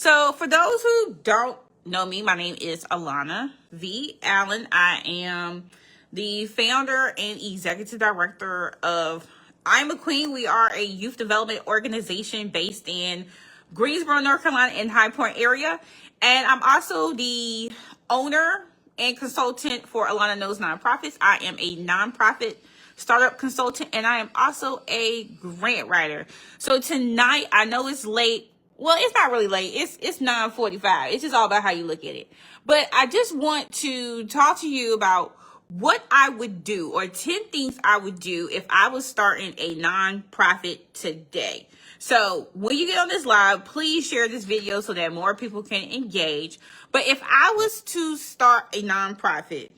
So for those who don't know me, my name is Alana V. Allen. I am the founder and executive director of I'm a Queen. We are a youth development organization based in Greensboro, North Carolina, in High Point area. And I'm also the owner and consultant for Alana Knows Nonprofits. I am a nonprofit startup consultant, and I am also a grant writer. So tonight, I know it's late. Well, it's not really late. It's 9:45. It's just all about how you look at it. But I just want to talk to you about what I would do, or 10 things I would do if I was starting a nonprofit today. So when you get on this live, please share this video so that more people can engage. But if I was to start a nonprofit,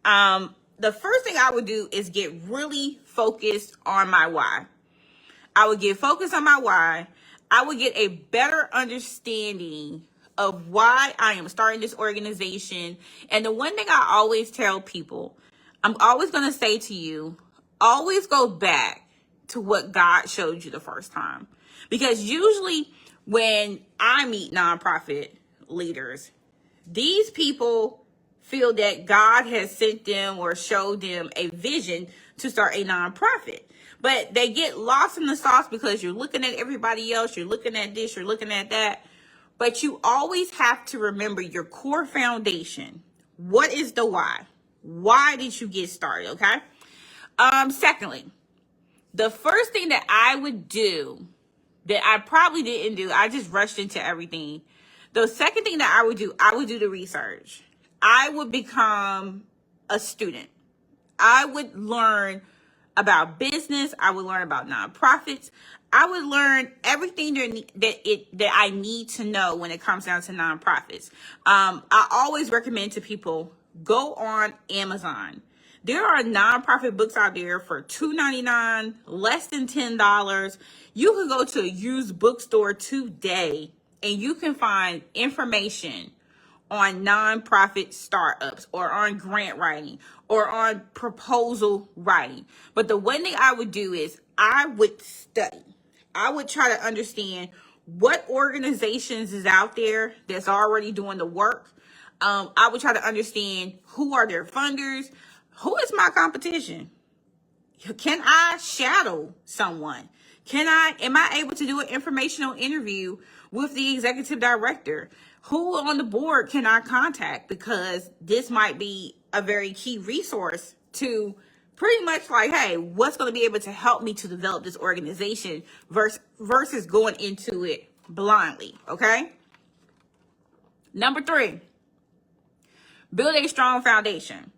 the first thing I would do is get really focused on my why. I would get focused on my why. I would get a better understanding of why I am starting this organization. And the one thing I always tell people, I'm always going to say to you, always go back to what God showed you the first time. Because usually when I meet nonprofit leaders, these people feel that God has sent them or showed them a vision to start a nonprofit. But they get lost in the sauce because you're looking at everybody else, you're looking at this, you're looking at that. But you always have to remember your core foundation. What is the why? Why did you get started, okay? Secondly, the first thing that I would do that I probably didn't do, I just rushed into everything. The second thing that I would do the research. I would become a student. I would learn about business. I would learn about nonprofits. I would learn everything that I need to know when it comes down to nonprofits. I always recommend to people, go on Amazon. There are nonprofit books out there for $2.99, less than $10. You can go to a used bookstore today and you can find information on nonprofit startups or on grant writing or on proposal writing. But the one thing I would do is I would study. I would try to understand what organizations is out there that's already doing the work. I would try to understand who are their funders. Who is my competition? Can I shadow someone? Am I able to do an informational interview with the executive director? Who on the board can I contact? Because this might be a very key resource to pretty much like, hey, what's going to be able to help me to develop this organization versus going into it blindly, okay? Number 3, build a strong foundation.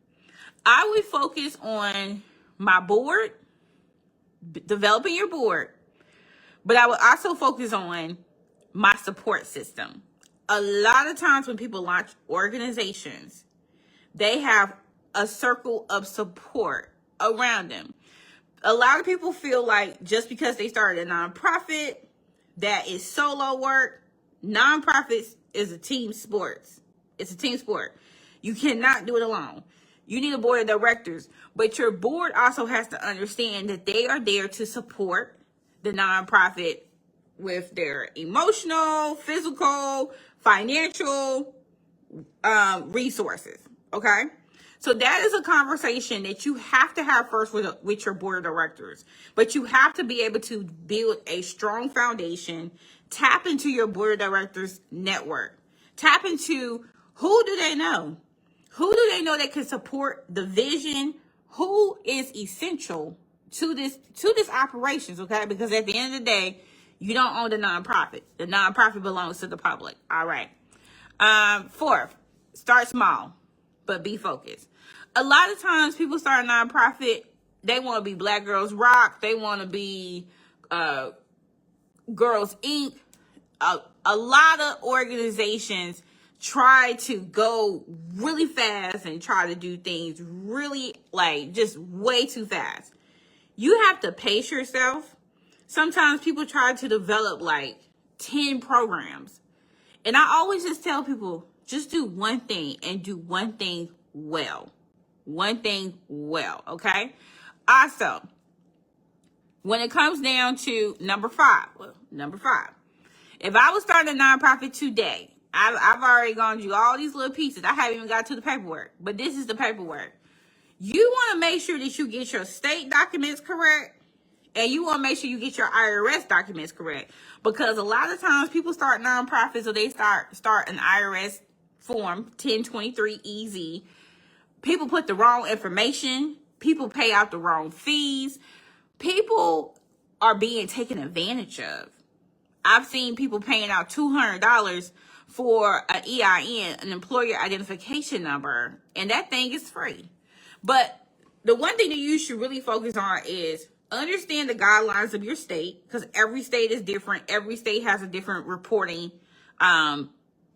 I would focus on my board, developing your board, but I would also focus on my support system. A lot of times when people launch organizations, they have a circle of support around them. A lot of people feel like just because they started a nonprofit, that is solo work. Nonprofits is a team sport. It's a team sport. You cannot do it alone. You need a board of directors, but your board also has to understand that they are there to support the nonprofit with their emotional, physical, financial resources, okay? So that is a conversation that you have to have first with your board of directors. But you have to be able to build a strong foundation, tap into your board of directors network, tap into who do they know? Who do they know that can support the vision? Who is essential to this operations, okay? Because at the end of the day, you don't own the nonprofit. The nonprofit belongs to the public. All right. 4th, start small, but be focused. A lot of times people start a nonprofit, they want to be Black Girls Rock. They want to be Girls Inc. A lot of organizations try to go really fast and try to do things really like just way too fast. You have to pace yourself. Sometimes people try to develop like 10 programs. And I always just tell people, just do one thing and do one thing well. One thing well, okay? Also, when it comes down to number 5, If I was starting a nonprofit today, I've already gone through all these little pieces. I haven't even got to the paperwork, but this is the paperwork. You want to make sure that you get your state documents correct, and you want to make sure you get your IRS documents correct, because a lot of times people start nonprofits or they start an IRS form 1023 EZ. People put the wrong information. People pay out the wrong fees. People are being taken advantage of. I've seen people paying out $200 for an EIN, an employer identification number, and that thing is free. But the one thing that you should really focus on is understand the guidelines of your state, because every state is different. Every state has a different reporting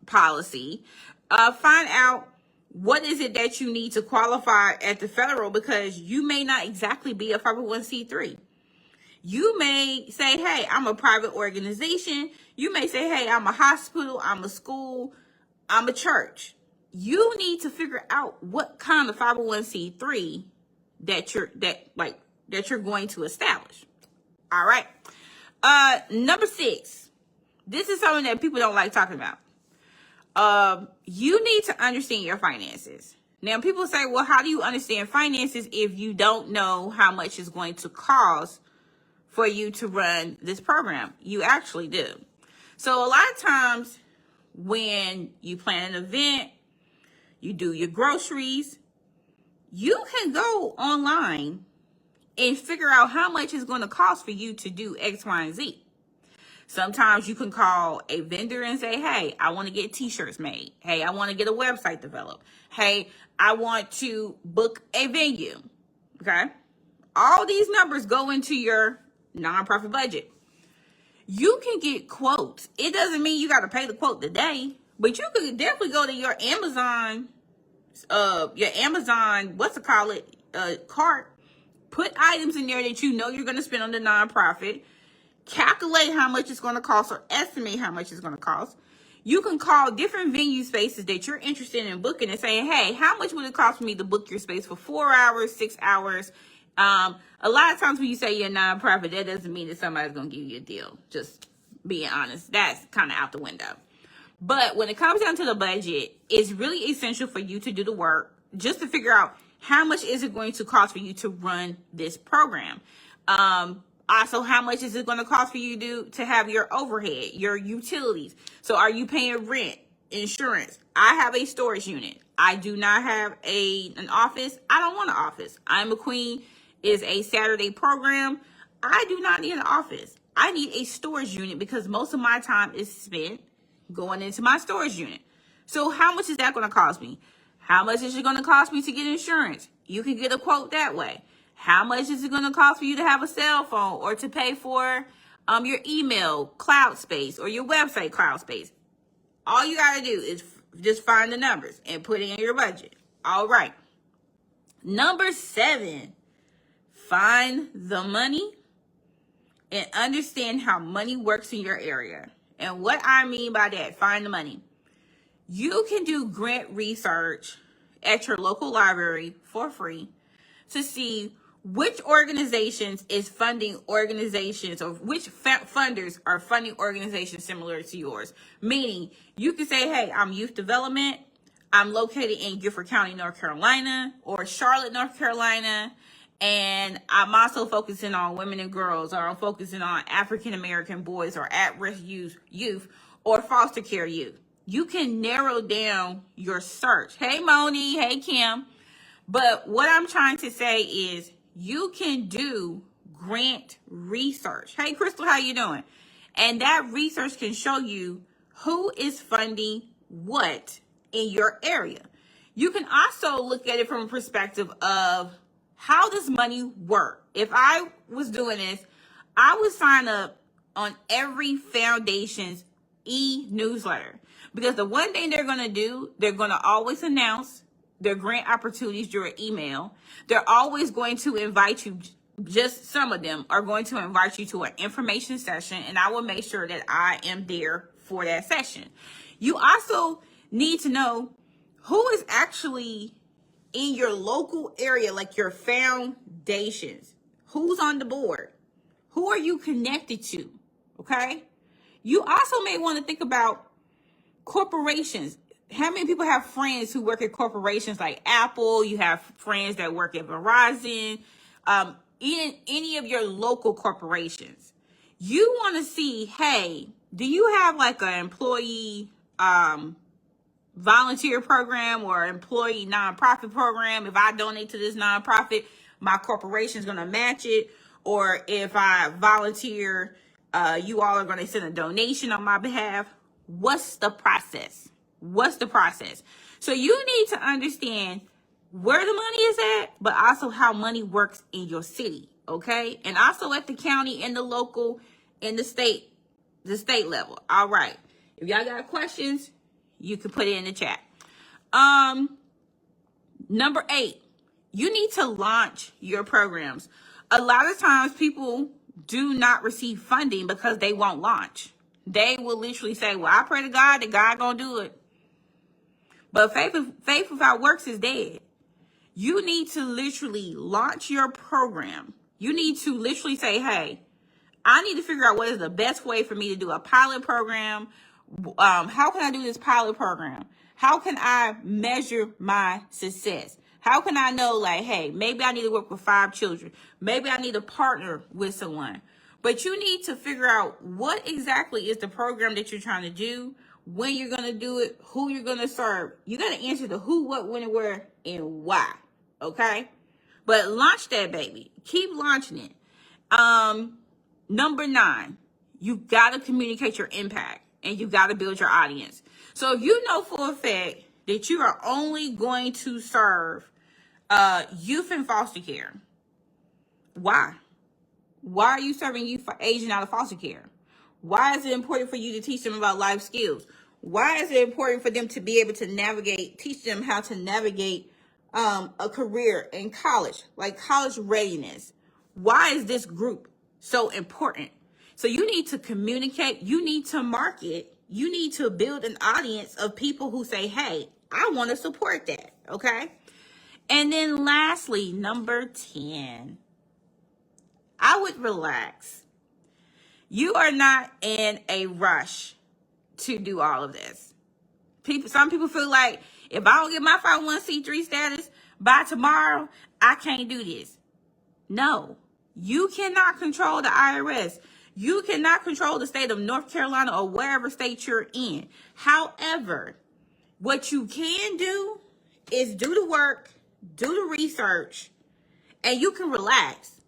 policy. Find out what is it that you need to qualify at the federal, because you may not exactly be a 501c3. You may say, hey, I'm a private organization. You may say, hey, I'm a hospital, I'm a school, I'm a church. You need to figure out what kind of 501c3 that you're going to establish. All right. Number 6. This is something that people don't like talking about. You need to understand your finances. Now, people say, well, how do you understand finances if you don't know how much it's going to cost for you to run this program? You actually do. So a lot of times when you plan an event, you do your groceries, you can go online and figure out how much it's going to cost for you to do X, Y, and Z. Sometimes you can call a vendor and say, hey, I want to get t-shirts made. Hey, I want to get a website developed. Hey, I want to book a venue. Okay. All these numbers go into your nonprofit budget. You can get quotes. It doesn't mean you got to pay the quote today, but you could definitely go to your Amazon, cart, put items in there that you know you're going to spend on the nonprofit, calculate how much it's going to cost or estimate how much it's going to cost. You can call different venue spaces that you're interested in booking and say, hey, how much would it cost for me to book your space for 4 hours, 6 hours? A lot of times when you say you're a nonprofit, that doesn't mean that somebody's going to give you a deal. Just being honest, that's kind of out the window. But when it comes down to the budget, it's really essential for you to do the work just to figure out how much is it going to cost for you to run this program. Also, how much is it going to cost for you to have your overhead, your utilities? So are you paying rent, insurance? I have a storage unit. I do not have an office. I don't want an office. I'm a Queen is a Saturday program. I do not need an office. I need a storage unit because most of my time is spent going into my storage unit. So how much is that going to cost me? How much is it going to cost me to get insurance? You can get a quote that way. How much is it going to cost for you to have a cell phone or to pay for your email cloud space or your website cloud space? All you got to do is just find the numbers and put it in your budget. All right. Number 7, find the money and understand how money works in your area. And what I mean by that, find the money. You can do grant research at your local library for free to see which organizations is funding organizations or which funders are funding organizations similar to yours. Meaning you can say, hey, I'm youth development. I'm located in Guilford County, North Carolina, or Charlotte, North Carolina. And I'm also focusing on women and girls, or I'm focusing on African-American boys or at-risk youth or foster care youth. You can narrow down your search. Hey, Moni. Hey, Kim. But what I'm trying to say is you can do grant research. Hey, Crystal, how you doing? And that research can show you who is funding what in your area. You can also look at it from a perspective of how does money work? If I was doing this, I would sign up on every foundation's e-newsletter. Because the one thing they're going to do, they're going to always announce their grant opportunities through email. They're always going to invite you, just some of them are going to invite you to an information session, and I will make sure that I am there for that session. You also need to know who is actually in your local area, like your foundations. Who's on the board? Who are you connected to? Okay? You also may want to think about corporations. How many people have friends who work at corporations like Apple? You have friends that work at Verizon, in any of your local corporations. You want to see, hey, do you have like an employee volunteer program or employee nonprofit program? If I donate to this nonprofit, my corporation is going to match it. Or if I volunteer, you all are going to send a donation on my behalf. What's the process? What's the process? So you need to understand where the money is at, but also how money works in your city, okay? And also at the county and the local and the state level. All right. If y'all got questions, you can put it in the chat. Number 8, you need to launch your programs. A lot of times people do not receive funding because they won't launch. They will literally say, well, I pray to God that God gonna do it. But faith without works is dead. You need to literally launch your program. You need to literally say, hey, I need to figure out what is the best way for me to do a pilot program. How can I do this pilot program? How can I measure my success? How can I know, like, hey, maybe I need to work with 5 children. Maybe I need to partner with someone. But you need to figure out what exactly is the program that you're trying to do, when you're going to do it, who you're going to serve. You got to answer the who, what, when, and where, and why. Okay? But launch that baby. Keep launching it. Number 9, you got to communicate your impact and you got to build your audience. So if you know for a fact that you are only going to serve youth in foster care, why? Why are you serving youth for aging out of foster care? Why is it important for you to teach them about life skills? Why is it important for them to be able to navigate, teach them how to navigate a career in college, like college readiness? Why is this group so important? So you need to communicate, you need to market, you need to build an audience of people who say, hey, I want to support that, okay? And then lastly, number 10, I would relax. You are not in a rush to do all of this. Some people feel like if I don't get my 501c3 status by tomorrow, I can't do this. No, you cannot control the IRS. You cannot control the state of North Carolina or wherever state you're in. However, what you can do is do the work, do the research, and you can relax.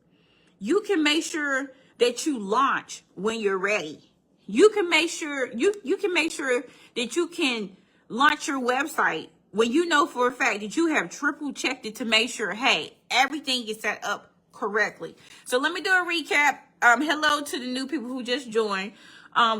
You can make sure that you launch when you're ready. You can make sure you can make sure that you can launch your website when you know for a fact that you have triple checked it to make sure, hey, everything is set up correctly. So let me do a recap. Hello to the new people who just joined. 10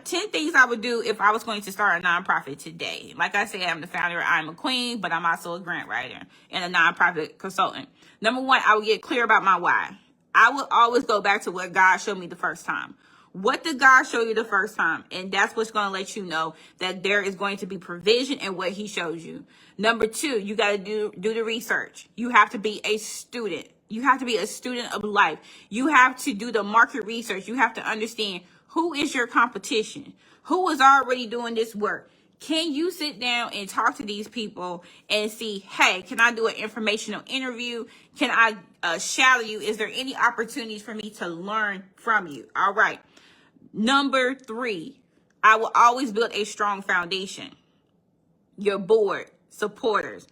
things I would do if I was going to start a nonprofit today. Like I said, I'm the founder of I'm a Queen, but I'm also a grant writer and a nonprofit consultant. Number 1, I would get clear about my why. I would always go back to what God showed me the first time. What did God show you the first time? And that's what's going to let you know that there is going to be provision in what he shows you. Number 2, you got to do the research. You have to be a student. You have to be a student of life. You have to do the market research. You have to understand who is your competition, who is already doing this work. Can you sit down and talk to these people and see, hey, can I do an informational interview? Can I shadow you? Is there any opportunities for me to learn from you? All right. Number 3, I will always build a strong foundation. Your board, supporters.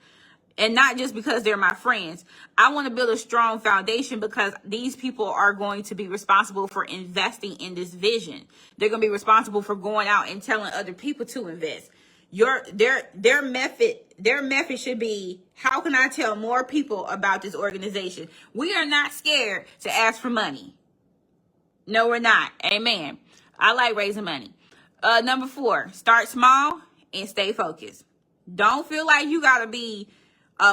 And not just because they're my friends. I want to build a strong foundation because these people are going to be responsible for investing in this vision. They're going to be responsible for going out and telling other people to invest. Their method should be, how can I tell more people about this organization? We are not scared to ask for money. No, we're not. Amen. I like raising money. Number 4, start small and stay focused. Don't feel like you got to be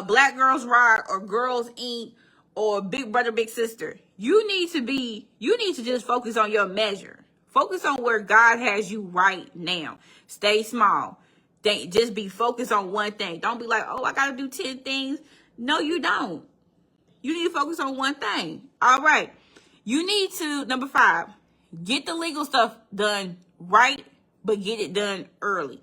Black Girls Rock or Girls Inc. or Big Brother, Big Sister. You need to just focus on your measure. Focus on where God has you right now. Stay small. Just be focused on one thing. Don't be like, oh, I got to do 10 things. No, you don't. You need to focus on one thing. All right. You need to, number 5, get the legal stuff done right, but get it done early.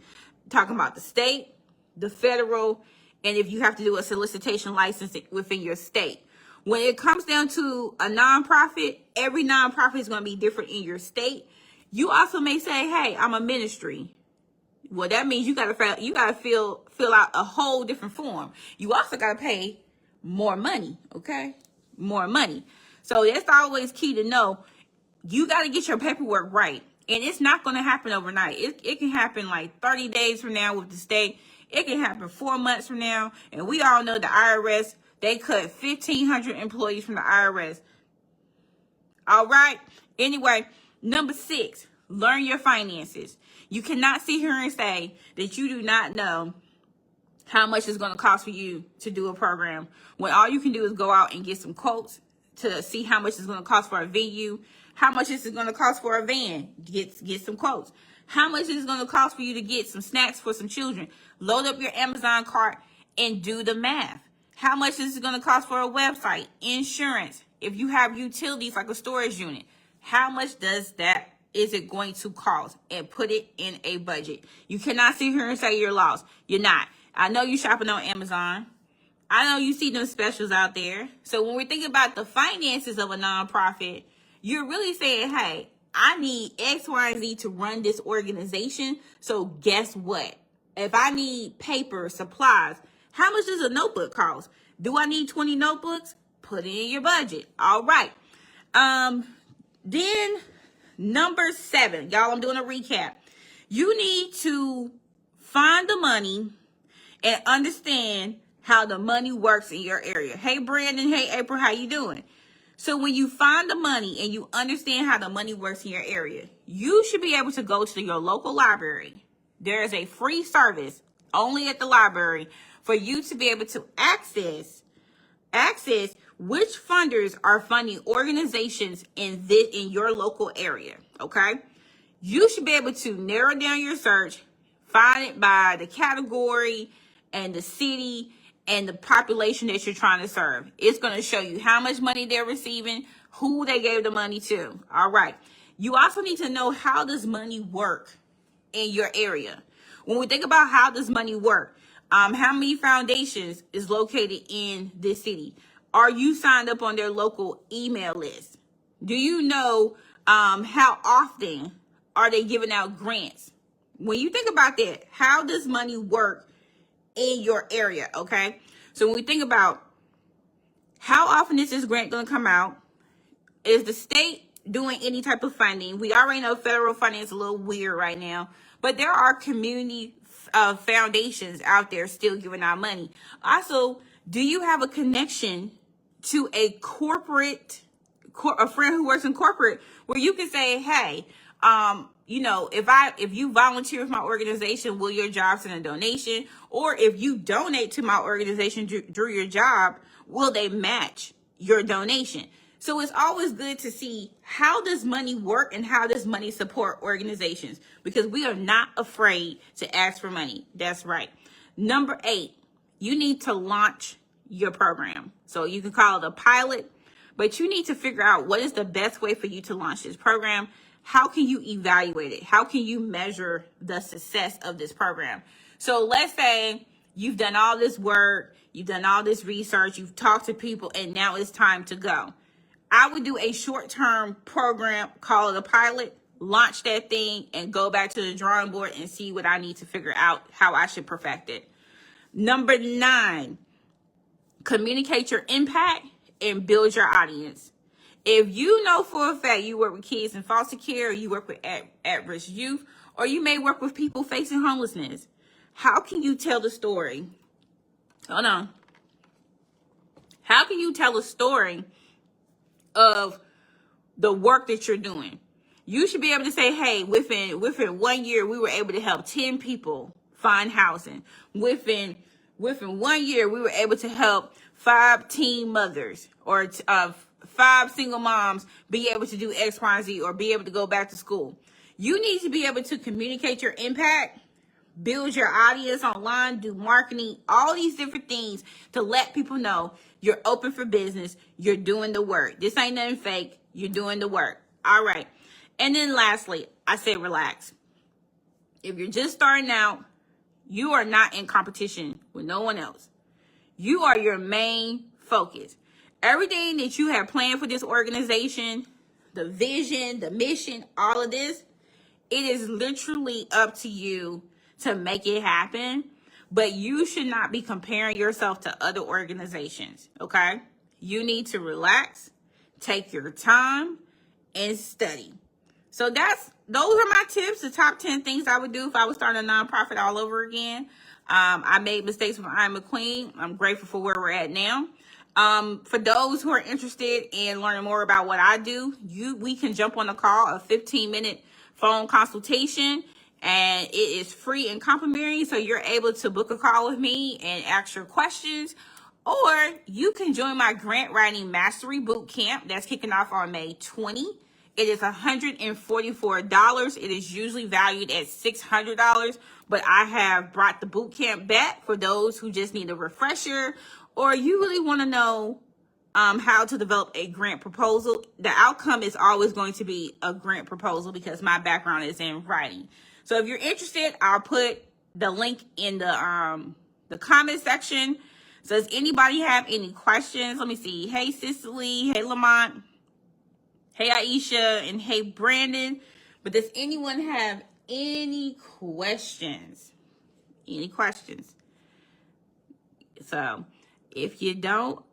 Talking about the state, the federal, and if you have to do a solicitation license within your state. When it comes down to a nonprofit, every nonprofit is going to be different in your state. You also may say, hey, I'm a ministry. Well, that means you gotta fill out a whole different form. You also gotta pay more money, okay? More money. So that's always key to know. You gotta get your paperwork right. And it's not gonna happen overnight. It can happen like 30 days from now with the state. It can happen 4 months from now. And we all know the IRS, they cut 1,500 employees from the IRS. All right. Anyway, number 6, learn your finances. You cannot sit here and say that you do not know how much it's going to cost for you to do a program when all you can do is go out and get some quotes to see how much it's going to cost for a venue, how much is it going to cost for a van, get some quotes, how much is it going to cost for you to get some snacks for some children. Load up your Amazon cart and do the math. How much is it going to cost for a website, insurance, if you have utilities like a storage unit, how much is it going to cost, and put it in a budget. You cannot sit here and say you're lost. You're not. I know you're shopping on Amazon. I know you see them specials out there. So when we're thinking about the finances of a nonprofit, you're really saying, hey, I need X, Y, and Z to run this organization. So guess what? If I need paper, supplies, how much does a notebook cost? Do I need 20 notebooks? Put it in your budget. All right. Then number 7, y'all, I'm doing a recap. You need to find the money and understand how the money works in your area. Hey, Brandon. Hey, April. How you doing? So when you find the money and you understand how the money works in your area, you should be able to go to your local library. There is a free service only at the library for you to be able to access which funders are funding organizations in your local area, okay? You should be able to narrow down your search, find it by the category and the city and the population that you're trying to serve. It's going to show you how much money they're receiving, who they gave the money to. All right. You also need to know, how does money work in your area? When we think about how does money work, how many foundations is located in this city? Are you signed up on their local email list? Do you know how often are they giving out grants? When you think about that, how does money work in your area, okay? So when we think about how often is this grant going to come out, is the state doing any type of funding? We already know federal funding is a little weird right now, but there are community foundations out there still giving out money. Also, do you have a connection to a friend who works in corporate, where you can say, hey, if you volunteer with my organization, will your job send a donation? Or if you donate to my organization through your job, will they match your donation? So it's always good to see, how does money work and how does money support organizations? Because we are not afraid to ask for money. That's right. Number 8, you need to launch your program. So you can call it a pilot, but you need to figure out what is the best way for you to launch this program. How can you evaluate it? How can you measure the success of this program? So let's say you've done all this work, you've done all this research, you've talked to people, and now it's time to go. I would do a short-term program, call it a pilot, launch that thing, and go back to the drawing board and see what I need to figure out, how I should perfect it. Number 9, communicate your impact and build your audience. If you know for a fact you work with kids in foster care, or you work with at-risk youth, or you may work with people facing homelessness, how can you tell the story? Hold on. How can you tell a story of the work that you're doing? You should be able to say, hey, within 1 year, we were able to help 10 people find housing. Within 1 year, we were able to help 5 teen mothers, or 5 single moms be able to do X, Y, and Z, or be able to go back to school. You need to be able to communicate your impact, build your audience online, do marketing, all these different things to let people know you're open for business, you're doing the work. This ain't nothing fake, you're doing the work. All right. And then lastly, I said relax. If you're just starting out, you are not in competition with no one else. You are your main focus. Everything that you have planned for this organization, the vision, the mission, all of this, it is literally up to you to make it happen. But you should not be comparing yourself to other organizations, okay? You need to relax, take your time, and study. So those are my tips, the top 10 things I would do if I was starting a nonprofit all over again. I made mistakes when I'm a queen. I'm grateful for where we're at now. For those who are interested in learning more about what I do, we can jump on a call, a 15-minute phone consultation, and it is free and complimentary. So you're able to book a call with me and ask your questions. Or you can join my grant writing mastery boot camp that's kicking off on May 20. It is $144. It is usually valued at $600, but I have brought the boot camp back for those who just need a refresher, or you really want to know how to develop a grant proposal. The outcome is always going to be a grant proposal because my background is in writing. So if you're interested, I'll put the link in the comment section. So does anybody have any questions? Let me see. Hey, Cicely. Hey, Lamont. Hey, Aisha. And hey, Brandon. But does anyone have any questions? Any questions? So if you don't,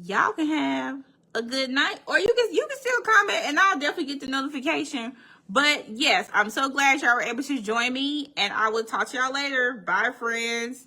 y'all can have a good night, or you can still comment and I'll definitely get the notification. But yes, I'm so glad y'all were able to join me, and I will talk to y'all later. Bye, friends.